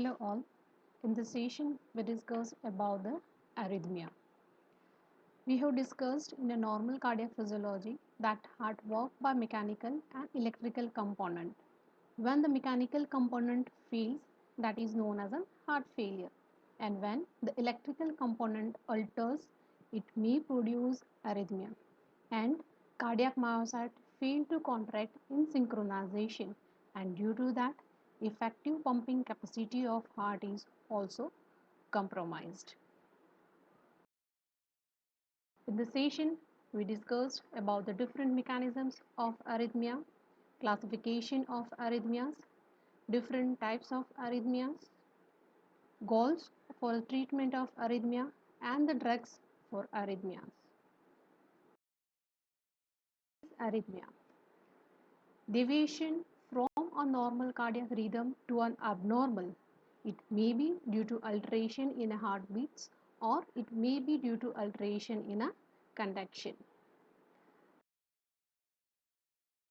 Hello all. In this session, we discussed about the arrhythmia. We have discussed in a normal cardiac physiology that heart work by mechanical and electrical component. When the mechanical component fails, that is known as a heart failure. And when the electrical component alters, it may produce arrhythmia. And cardiac myocytes fail to contract in synchronization, and due to that, effective pumping capacity of heart is also compromised. In this session, we discussed about the different mechanisms of arrhythmia, classification of arrhythmias, different types of arrhythmias, goals for treatment of arrhythmia, and the drugs for arrhythmias. Arrhythmia. Deviation from a normal cardiac rhythm to an abnormal. It may be due to alteration in a heartbeats or it may be due to alteration in a conduction.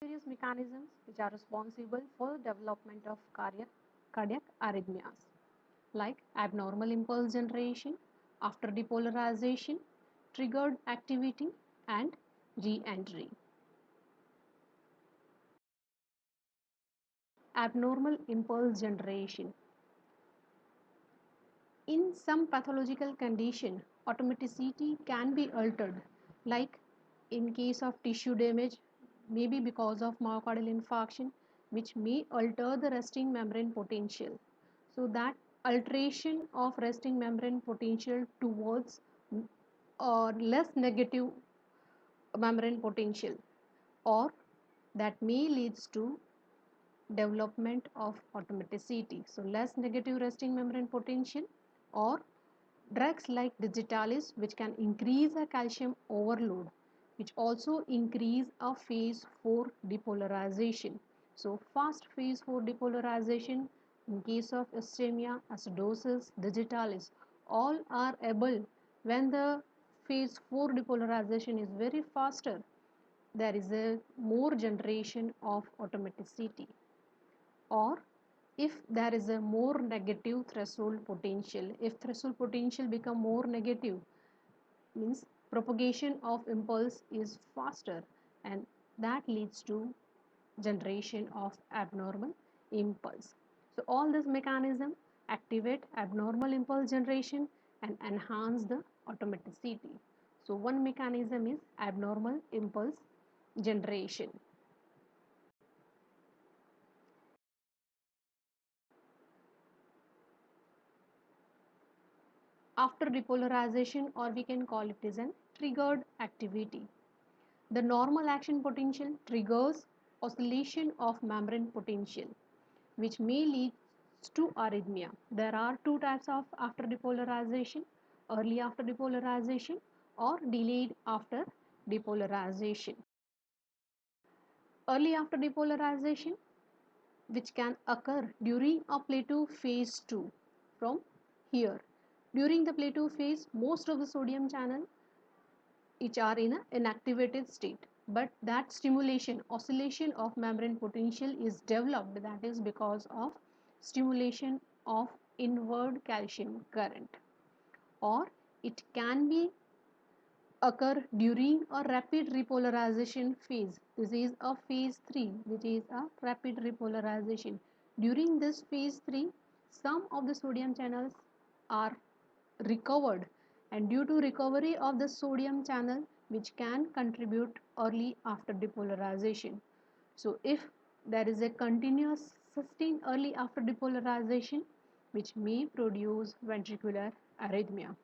Various mechanisms which are responsible for the development of cardiac arrhythmias like abnormal impulse generation, after depolarization, triggered activity and re-entry. Abnormal impulse generation. In some pathological condition, automaticity can be altered, like in case of tissue damage, maybe because of myocardial infarction, which may alter the resting membrane potential. So that alteration of resting membrane potential towards less negative membrane potential, or that may leads to development of automaticity. So less negative resting membrane potential or drugs like digitalis which can increase a calcium overload which also increase a phase 4 depolarization. So fast phase 4 depolarization in case of ischemia, acidosis, digitalis all are able when the phase 4 depolarization is very faster, there is a more generation of automaticity, or if there is a more negative threshold potential, if threshold potential become more negative, means propagation of impulse is faster, and that leads to generation of abnormal impulse. So all this mechanism activate abnormal impulse generation and enhance the automaticity. So one mechanism is abnormal impulse generation. After depolarization, or we can call it as an triggered activity. The normal action potential triggers oscillation of membrane potential, which may lead to arrhythmia. There are two types of after depolarization: early after depolarization or delayed after depolarization. Early after depolarization, which can occur during a plateau phase 2 from here. During the plateau phase, most of the sodium channel which are in an inactivated state, but that stimulation oscillation of membrane potential is developed, that is because of stimulation of inward calcium current, or it can be occur during a rapid repolarization phase. This is a phase 3 which is a rapid repolarization. During this phase 3, some of the sodium channels are recovered, and due to recovery of the sodium channel which can contribute early after depolarization. So if there is a continuous sustained early after depolarization which may produce ventricular arrhythmia.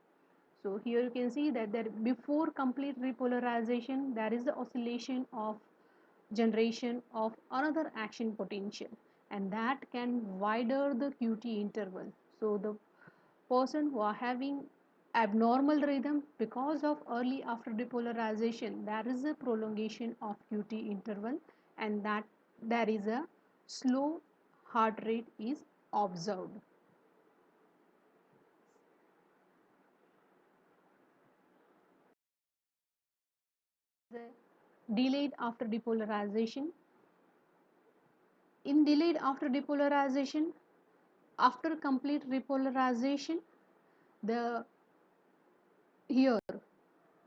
So here you can see that there before complete repolarization there is the oscillation of generation of another action potential, and that can wider the QT interval. So the person who are having abnormal rhythm because of early after depolarization, there is a prolongation of QT interval, and that there is a slow heart rate is observed. The delayed after depolarization. In delayed after depolarization, After complete repolarization, the here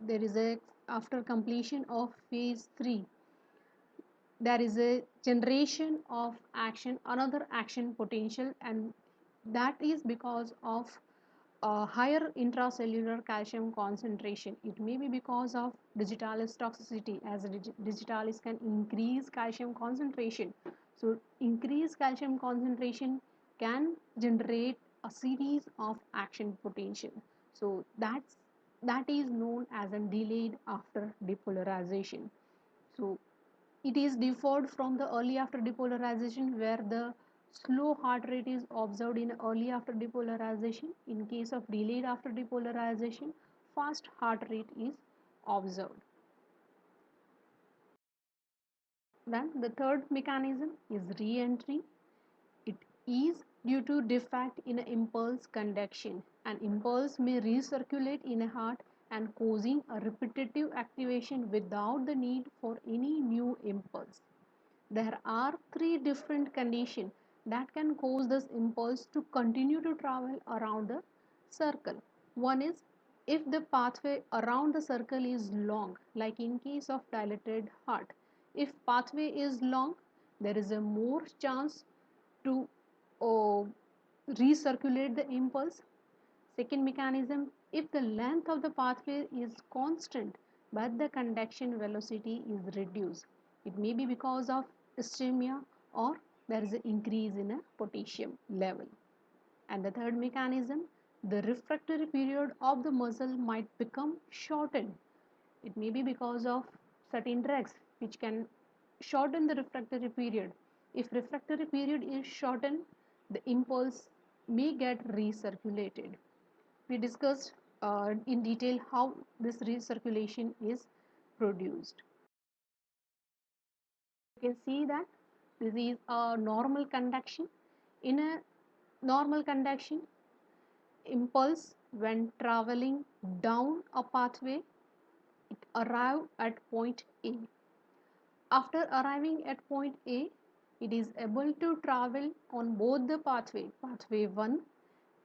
there is a after completion of phase 3, there is a generation of action, another action potential, and that is because of higher intracellular calcium concentration. It may be because of digitalis toxicity, as digitalis can increase calcium concentration. So increased calcium concentration can generate a series of action potential. So that is known as a delayed after depolarization. So it is differed from the early after depolarization, where the slow heart rate is observed in early after depolarization. In case of delayed after depolarization, fast heart rate is observed. Then the third mechanism is re-entry. It is due to defect in impulse conduction. An impulse may recirculate in a heart and causing a repetitive activation without the need for any new impulse. There are three different conditions that can cause this impulse to continue to travel around the circle. One is if the pathway around the circle is long, like in case of dilated heart. If pathway is long, there is a more chance to uh, recirculate the impulse. Second mechanism, if the length of the pathway is constant but the conduction velocity is reduced. It may be because of ischemia or there is an increase in a potassium level. And the third mechanism, the refractory period of the muscle might become shortened. It may be because of certain drugs which can shorten the refractory period. If refractory period is shortened, the impulse may get recirculated. We discussed in detail how this recirculation is produced. You can see that this is a normal conduction. In a normal conduction, impulse when traveling down a pathway, it arrive at point A. After arriving at point A, it is able to travel on both the pathway 1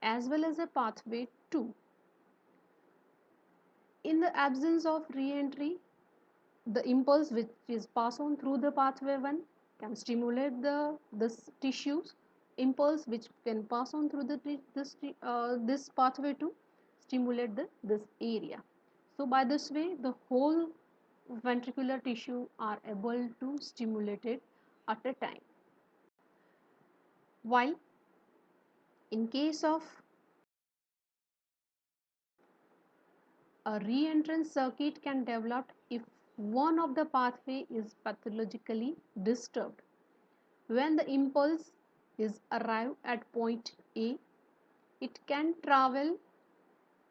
as well as a pathway 2. In the absence of re-entry, the impulse which is passed on through the pathway 1 can stimulate this tissues. Impulse which can pass on through this pathway 2 stimulate this area. So by this way, the whole ventricular tissue are able to stimulate it at a time. While in case of a re-entrance circuit can develop if one of the pathway is pathologically disturbed. When the impulse is arrived at point A, it can travel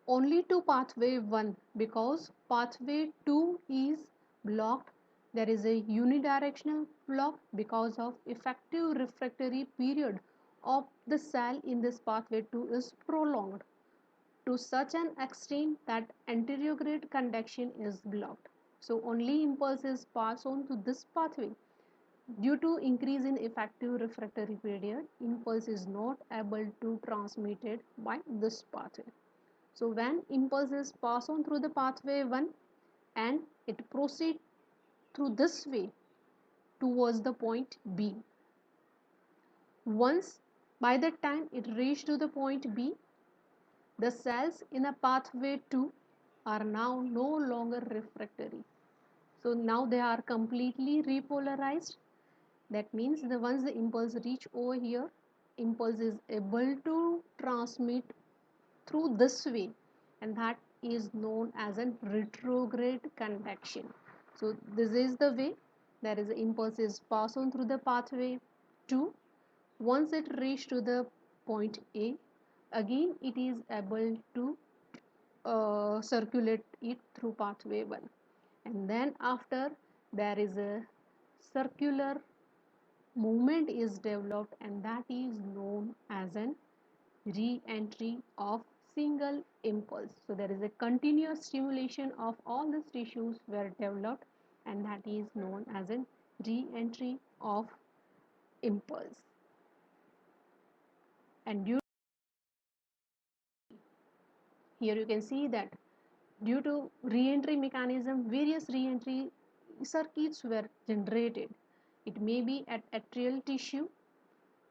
only to pathway 1 because pathway 2 is blocked. There is a unidirectional block because of effective refractory period of the cell in this pathway 2 is prolonged to such an extent that anterograde conduction is blocked. So only impulse is passed on to this pathway. Due to increase in effective refractory period, impulse is not able to transmitted by this pathway. So when impulse is passed on through the pathway 1 and it proceeds through this way towards the point B. Once by the time it reaches to the point B, the cells in a pathway 2 are now no longer refractory. So now they are completely repolarized. That means the once the impulse reach over here, impulse is able to transmit through this way, and that is known as a retrograde conduction. So this is the way there is impulse is passed on through the pathway 2. Once it reach to the point A, again it is able to circulate it through pathway 1, and then after there is a circular movement is developed, and that is known as an re-entry of single impulse. So there is a continuous stimulation of all these tissues were developed, and that is known as a re-entry of impulse. And here you can see that due to re-entry mechanism, various re-entry circuits were generated. It may be at atrial tissue.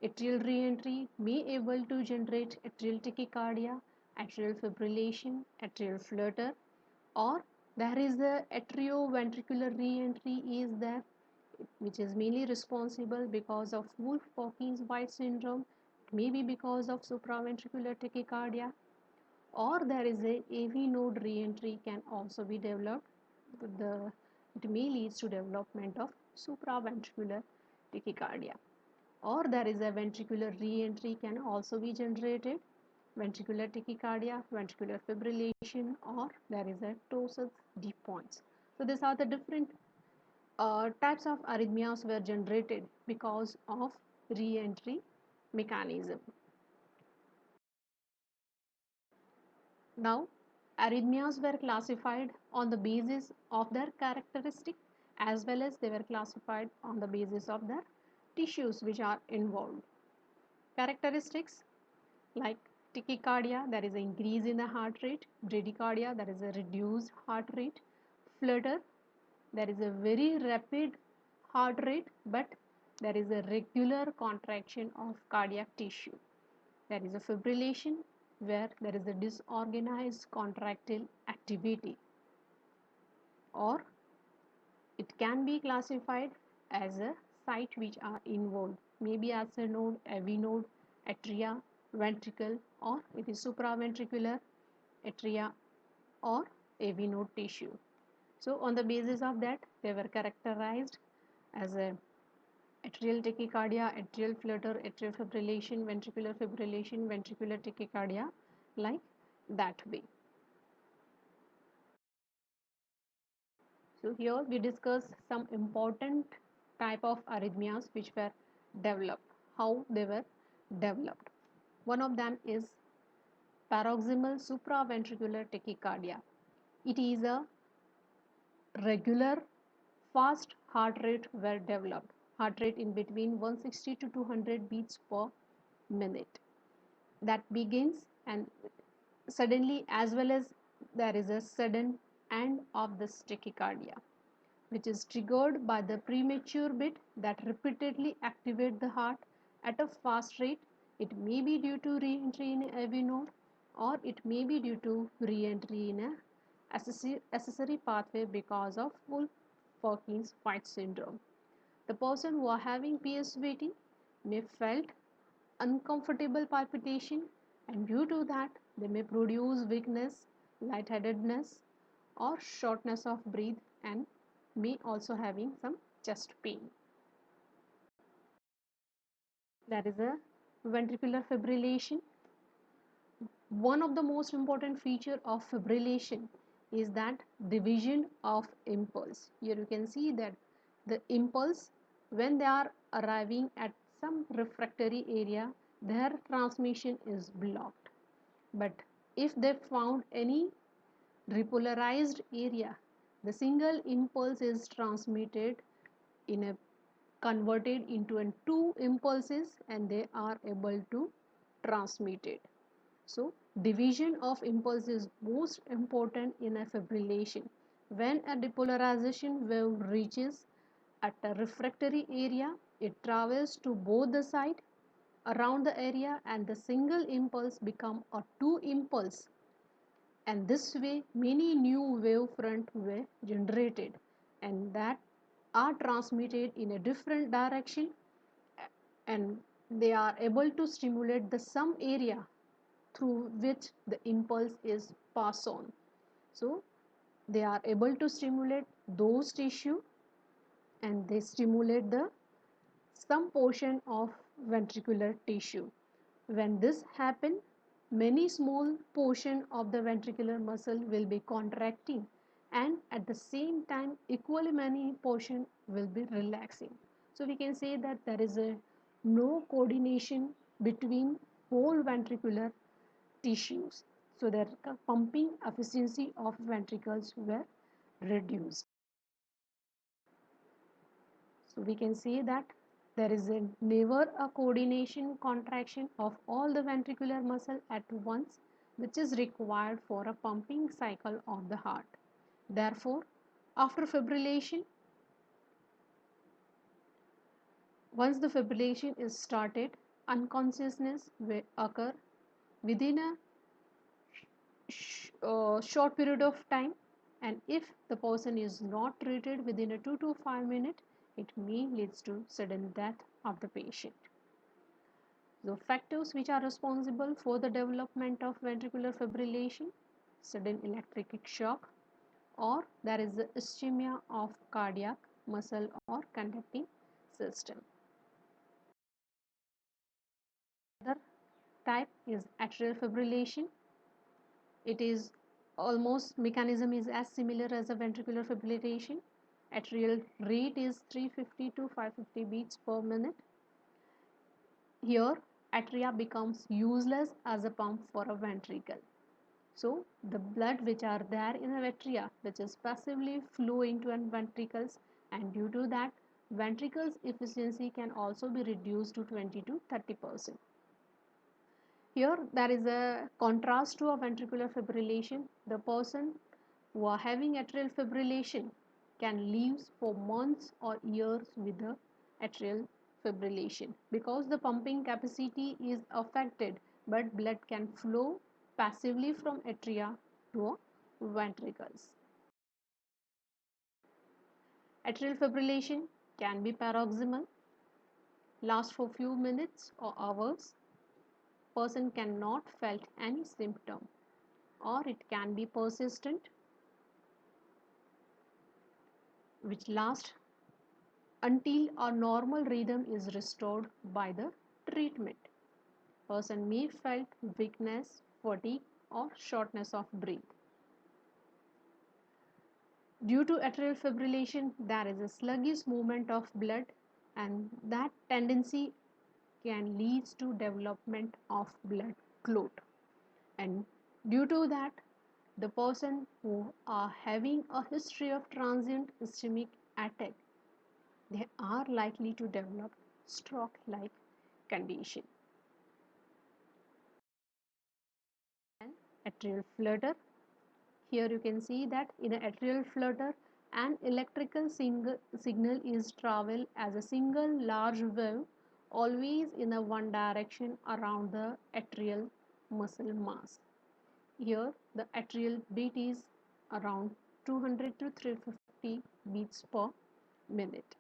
Atrial re-entry may able to generate atrial tachycardia, atrial fibrillation, atrial flutter, or there is the atrioventricular re-entry is there, which is mainly responsible because of Wolff-Parkin's White syndrome, maybe because of supraventricular tachycardia, or there is a AV node re-entry can also be developed. It may lead to development of supraventricular tachycardia, or there is a ventricular re-entry can also be generated, ventricular tachycardia, ventricular fibrillation, or there is a Torsades deep points. So these are the different types of arrhythmias were generated because of re-entry mechanism. Now, arrhythmias were classified on the basis of their characteristic as well as they were classified on the basis of the tissues which are involved. Characteristics like tachycardia, there is an increase in the heart rate, bradycardia, there is a reduced heart rate, flutter, there is a very rapid heart rate but there is a regular contraction of cardiac tissue. There is a fibrillation where there is a disorganized contractile activity, or it can be classified as a site which are involved, maybe as a node, AV node, atria, ventricle, or it is supraventricular atria or AV node tissue. So on the basis of that, they were characterized as a atrial tachycardia, atrial flutter, atrial fibrillation, ventricular tachycardia, like that way. So here we discuss some important type of arrhythmias which were developed, how they were developed. One of them is paroxysmal supraventricular tachycardia. It is a regular fast heart rate were developed, heart rate in between 160 to 200 beats per minute, that begins and suddenly as well as there is a sudden end of this tachycardia, which is triggered by the premature beat that repeatedly activate the heart at a fast rate. It may be due to re-entry in a AV node, or it may be due to re-entry in a accessory pathway because of Wolff-Parkin's White syndrome. The person who are having PSVT may felt uncomfortable palpitation, and due to that they may produce weakness, lightheadedness, or shortness of breath, and may also having some chest pain. That is a ventricular fibrillation. One of the most important feature of fibrillation is that division of impulse. Here you can see that the impulse, when they are arriving at some refractory area, their transmission is blocked. But if they found any repolarized area, the single impulse is transmitted in a converted into two impulses and they are able to transmit it. So division of impulse is most important in a fibrillation. When a depolarization wave reaches at a refractory area, it travels to both the side around the area and the single impulse become a two impulse, and this way many new wavefront were generated and that are transmitted in a different direction, and they are able to stimulate the some area through which the impulse is passed on. So they are able to stimulate those tissue and they stimulate the some portion of ventricular tissue. When this happens, many small portion of the ventricular muscle will be contracting and at the same time equally many portion will be relaxing. So we can say that there is a no coordination between whole ventricular tissues. So their pumping efficiency of ventricles were reduced. So we can say that There is never a coordination contraction of all the ventricular muscle at once, which is required for a pumping cycle of the heart. Therefore, after fibrillation, once the fibrillation is started, unconsciousness will occur within a short period of time, and if the person is not treated within a 2 to 5 minutes, it may leads to sudden death of the patient. The factors which are responsible for the development of ventricular fibrillation: sudden electric shock, or there is the ischemia of cardiac muscle or conducting system. Other type is atrial fibrillation. It is almost mechanism is as similar as a ventricular fibrillation. Atrial rate is 350 to 550 beats per minute. Here, atria becomes useless as a pump for a ventricle. So, the blood which are there in the atria, which is passively flow into ventricles, and due to that, ventricles efficiency can also be reduced to 20 to 30%. Here, there is a contrast to a ventricular fibrillation. The person who are having atrial fibrillation can live for months or years with the atrial fibrillation because the pumping capacity is affected, but blood can flow passively from atria to ventricles. Atrial fibrillation can be paroxysmal, last for few minutes or hours. Person cannot felt any symptom, or it can be persistent, which lasts until a normal rhythm is restored by the treatment. Person may felt weakness, fatigue, or shortness of breath. Due to atrial fibrillation, there is a sluggish movement of blood, and that tendency can lead to development of blood clot. And due to that, the person who are having a history of transient ischemic attack, they are likely to develop stroke-like condition. And atrial flutter. Here you can see that in an atrial flutter, an electrical signal is travel as a single large wave, always in a one direction around the atrial muscle mass. Here the atrial beat is around 200 to 350 beats per minute.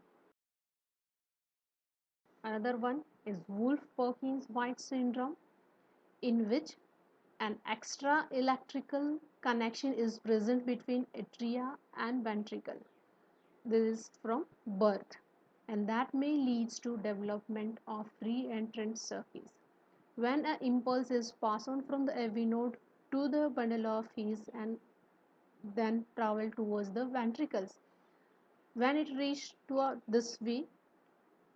Another one is Wolff-Parkin's-White syndrome, in which an extra electrical connection is present between atria and ventricle. This is from birth, and that may leads to development of re-entrant circuits. When an impulse is passed on from the AV node to the bundle of His and then travel towards the ventricles, when it reaches to this way,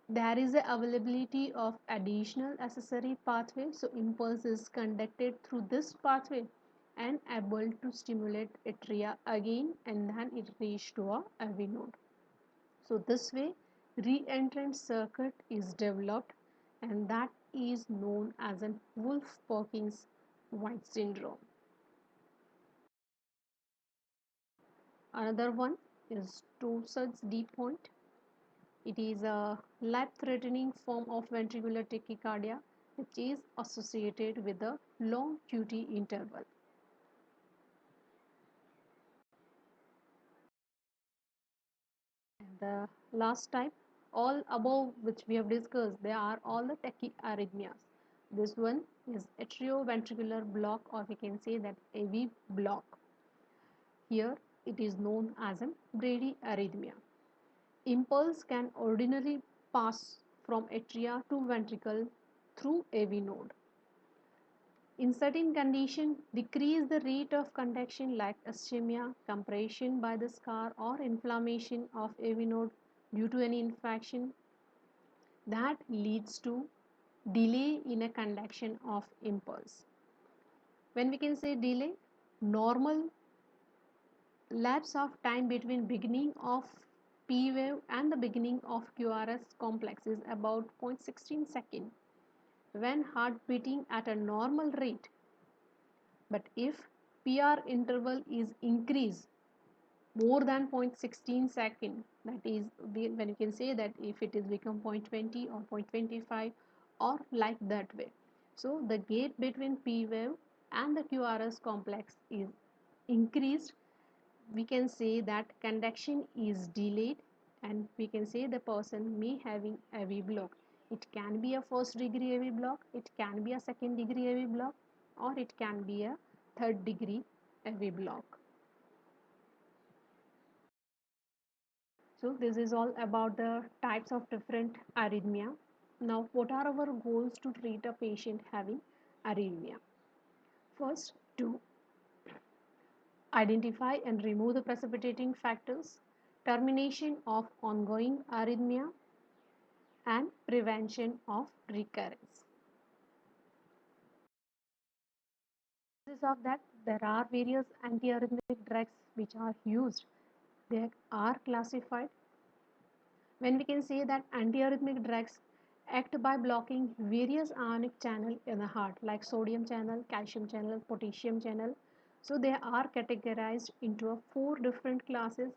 there is a availability of additional accessory pathway, so impulse is conducted through this pathway and able to stimulate atria again, and then it reach to a AV node. So this way re-entrant circuit is developed, and that is known as an Wolff-Parkin's White syndrome. Another one is Torsades de Pointes. It is a life-threatening form of ventricular tachycardia which is associated with a long QT interval. And the last type, all above which we have discussed, they are all the tachyarrhythmias. This one is atrioventricular block, or we can say that AV block. Here it is known as a bradyarrhythmia. Impulse can ordinarily pass from atria to ventricle through AV node. In certain conditions, decrease the rate of conduction like ischemia, compression by the scar, or inflammation of AV node due to any infection, that leads to delay in a conduction of impulse. When we can say delay, normal lapse of time between beginning of P wave and the beginning of QRS complex is about 0.16 second when heart beating at a normal rate. But if PR interval is increased more than 0.16 second, that is when you can say that if it is become 0.20 or 0.25 or like that way. So the gap between P wave and the QRS complex is increased. We can say that conduction is delayed, and we can say the person may having AV block. It can be a first degree AV block, it can be a second degree AV block, or it can be a third degree AV block. So this is all about the types of different arrhythmia. Now, what are our goals to treat a patient having arrhythmia? First, to identify and remove the precipitating factors, termination of ongoing arrhythmia, and prevention of recurrence. Because of that, there are various antiarrhythmic drugs which are used. They are classified. When we can say that antiarrhythmic drugs act by blocking various ionic channel in the heart like sodium channel, calcium channel, potassium channel. So they are categorized into four different classes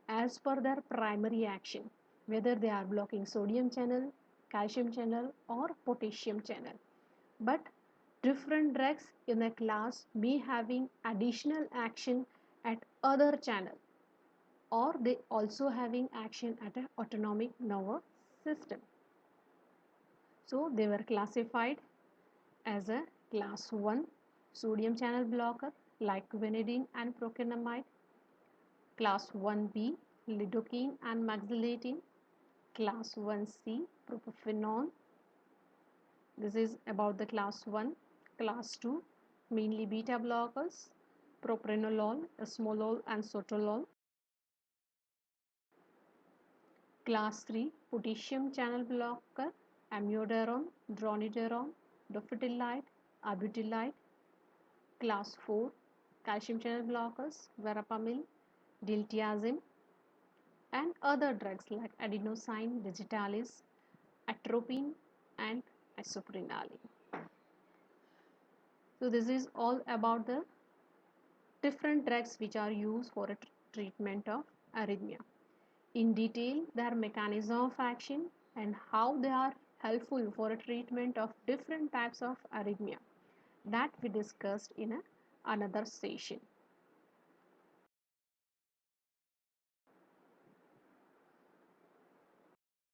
as per their primary action, whether they are blocking sodium channel, calcium channel or potassium channel. But different drugs in a class may having additional action at other channel, or they also having action at an autonomic nervous system. So they were classified as a class 1 sodium channel blocker like quinidine and procainamide, class 1B lidocaine and maxillatine, class 1C propafenone. This is about the class 1. Class 2 mainly beta blockers, propranolol, esmolol and sotalol. Class 3 potassium channel blocker, amiodarone, dronidarone, dofetilide, abutilide. Class 4 calcium channel blockers, verapamil, diltiazem, and other drugs like adenosine digitalis, atropine, and isoprenaline. So this is all about the different drugs which are used for a treatment of arrhythmia. In detail, their mechanism of action and how they are helpful for a treatment of different types of arrhythmia, that we discussed in another session.